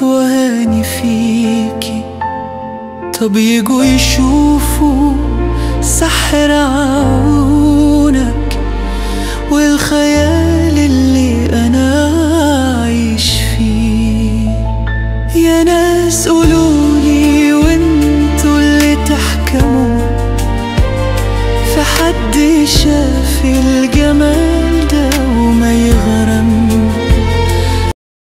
توهاني فيكي. طب يجوا يشوفوا سحر عيونك والخيال اللي أنا عايش فيه. يا ناس قولولي وانتوا اللي تحكموا، في حد شاف الجمال